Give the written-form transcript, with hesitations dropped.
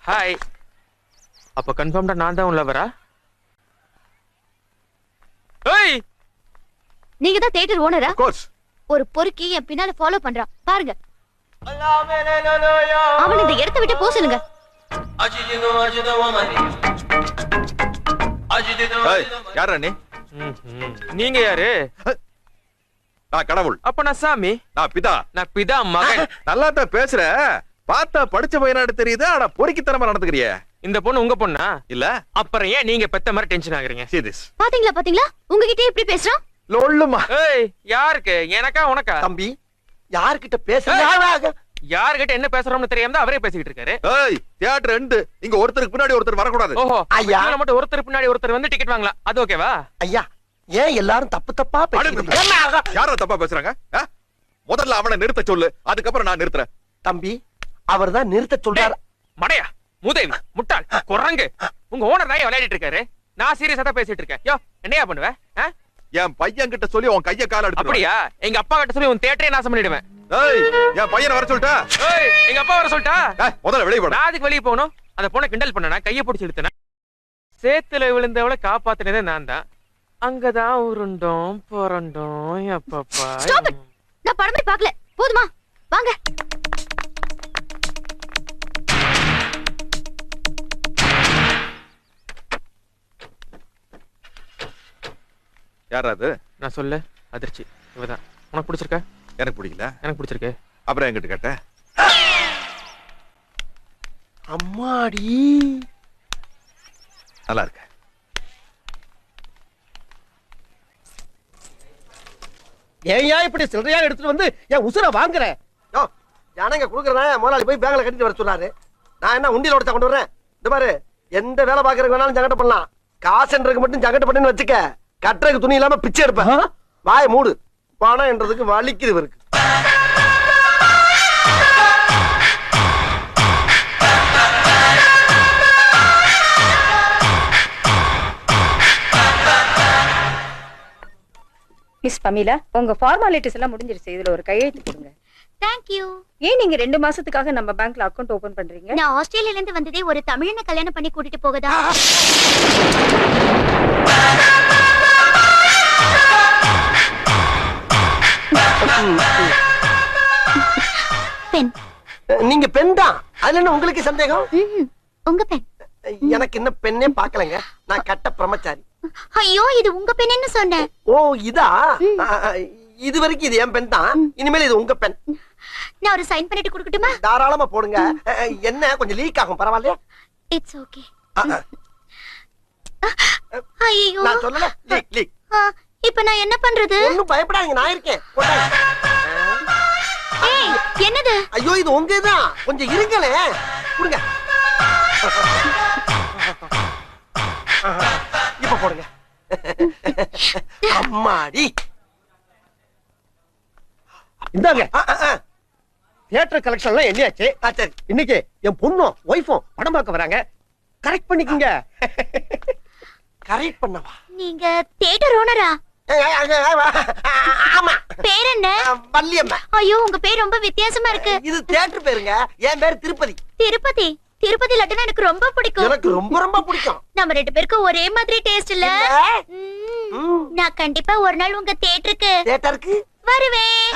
Hi. அப்ப கன்ஃபார்ம்டா நான் தான் உள்ள வரா? ஏய், நீங்க தான் தியேட்டர் ஓனரா? Of course. ஒரு பொறுக்கி என் பின்னால ஃபாலோ பண்றான் பாருங்க. அவன் இந்த இடத்தை விட்டு போ சொல்லுங்க. ஏய், யாரா நீ? நீங்க யாரு? நான் கடவுள். அப்ப நான் சாமி. நான் பிதா. நான் பிதா மகன். நல்லா தான் பேசுற. பார்த்தா படிச்ச பையனாடு தெரியுது. ஆனா பொறுக்கித்தனமா நடந்துக்கிறியே. இந்த பொண்ணு உங்க பொண்ணா? இல்ல. அப்புறம் ஏன் நீங்க பெத்த மாதிரி டென்ஷன் ஆகுறீங்க? See this. பாத்தீங்களா உங்ககிட்ட இப்படி பேசுறான். லொள்ளுமா. ஏய், யாருக்கு? எனக்கா உனக்கா? தம்பி யார்கிட்ட பேசுறாங்க? யார்கிட்ட என்ன பேசுறோம்னு தெரியாம தான் அவரே பேசிக்கிட்டு இருக்காரு. ஏய், தியேட்டர் 2. இங்க ஒருத்தருக்கு பின்னாடி ஒருத்தர் வரக்கூடாது. ஓஹோ, ஐயா. ஐயா மட்டும் ஒருத்தர் பின்னாடி ஒருத்தர் வந்து டிக்கெட் வாங்கலாம். அது ஓகேவா? ஐயா ஏன் எல்லாரும் தப்பு தப்பா பேசுறீங்க? யாரோ தப்பா பேசுறாங்க? முதல்ல அவனை நிறுத்த சொல்லு. அதுக்கப்புறம் நான் நிறுத்துறேன். தம்பி அவர்தான் நிறுத்த சொல்றாரு. மடையா, முதேவி, முட்டாள், குரங்கு. உங்க ஓனர் தான் விளையாடிட்டு இருக்காரு. நான் சீரியஸா தான் பேசிட்டு இருக்கேன். யோ, என்னையா பண்ணுவ? என் பையன் கிட்ட சொல்லி உன் கைய கால எடுத்து. அப்படியா? எங்க அப்பா கிட்ட சொல்லி உன் தியேட்டரே நாசம் பண்ணிடுவேன். ஏய், என் பையனை வர சொல்லிட்டா? ஏய், எங்க அப்பா வர சொல்லிட்டா? முதல்ல வெளிய போடா. நான் அதுக்கு வெளிய போகணும். அந்த பொண்ணை கிண்டல் பண்ணனா, கைய பிடிச்சு இழுத்தனா. சேத்துல விழுந்தவளை காப்பாத்தினதே நான் தான். அங்கதான் உருண்டோம் புரண்டோம். அப்பப்பா, Stop it. நான் படமே பார்க்கல. போதுமா? வாங்க. யாரா அது? நான் சொல்ல அதிர்ச்சி. இவதான். உனக்கு பிடிச்சிருக்கா? எனக்கு பிடிக்கல. எனக்கு பிடிச்சிருக்கு. அப்புறம் என்கிட்ட கேட்ட? அம்மாடி நல்லா இருக்க. ஏன்யா இப்படி சில்லறையா எடுத்துட்டு வந்து என் உசுர வாங்குற? ஜனங்க குடுக்கறதா முதலாளி போய் பேங்க்ல கட்டிட்டு வர சொன்னாரு. நான் என்ன உண்டியல் உடைச்சா கொண்டு வரேன்? இந்த பாரு, எந்த வேலை பாக்குறதுக்கு வேணாலும் ஜங்கட்ட பண்ணலாம். காசுன்றதுக்கு மட்டும் ஜங்கட்ட பண்ணு வச்சுக்க. கட்டுறதுக்கு துணி இல்லாம பிச்சை எடுப்பேன். வாய மூடு. பணம் என்றதுக்கு வலிக்குது இருக்கு. மிஸ் பமீலா, உங்க ஃபார்மாலிட்டிஸ் எல்லாம் முடிஞ்சிருச்சு. இதுல ஒரு கையெழுத்து கொடுங்க. Thank you. ஏன் நீங்க 2 மாசத்துக்காக நம்ம பேங்க்ல அக்கவுண்ட் ஓபன் பண்றீங்க? நான் ஆஸ்திரேலியால இருந்து வந்ததே ஒரு தமிழனை கல்யாணம் பண்ணி கூட்டிட்டு போகதா. பெண். நீங்க பெண் தான். அதுல என்ன உங்களுக்கு சந்தேகம்? உங்க பெண். எனக்கு இன்னும் பெண்ணே பாக்கலங்க. நான் கட்ட பிரம்மச்சாரி. ஐயோ, இது உங்க பெண்ணுன்னு சொன்னேன். ஓ இதா? இது வரைக்கும் இது என் பெண் தான். இனிமேல் இது உங்க பெண். நான் ஒரு சைன் பண்ணிட்டு கொடுக்கட்டுமா? தாராளமா போடுங்க. என்ன கொஞ்சம் லீக் ஆகும், பரவாயில்லையா? It's okay. ஐயோ, நான் சொல்லல லீக் லீக். இப்போ நான் என்ன பண்றது? ஒண்ணும் பயப்படாதீங்க, நான் இருக்கேன். போடாதீங்க. ஏய், என்னது? ஐயோ இது உங்க தான். கொஞ்சம் இருங்களே. கொடுங்க. இப்ப போடுங்க. அம்மாடி. இந்தாங்க. தியேட்டர் கலெக்ஷன்லாம் எண்ணியாச்சு. சரி, இன்னைக்கு என் பொண்ணும் ஒய்ஃபும் படம் பார்க்க வராங்க. கரெக்ட் பண்ணிக்கங்க. கரெக்ட் பண்ணவா? நீங்க தியேட்டர் ஓனரா? ஆமா. பேர் என்ன? வள்ளியம்மா. ஐயோ, உங்க பேர் ரொம்ப வித்தியாசமா இருக்கு. இது தியேட்டர் பேருங்க. என் பேர் திருப்பதி. திருப்பதி. திருப்பதி லட்டுனா எனக்கு ரொம்ப பிடிக்கும். எனக்கு ரொம்ப ரொம்ப பிடிக்கும். நம்ம 2 பேருக்கும் ஒரே மாதிரி டேஸ்ட் இல்ல? நான் கண்டிப்பா ஒரு நாள் உங்க தியேட்டருக்கு தியேட்டருக்கு வருவேன்.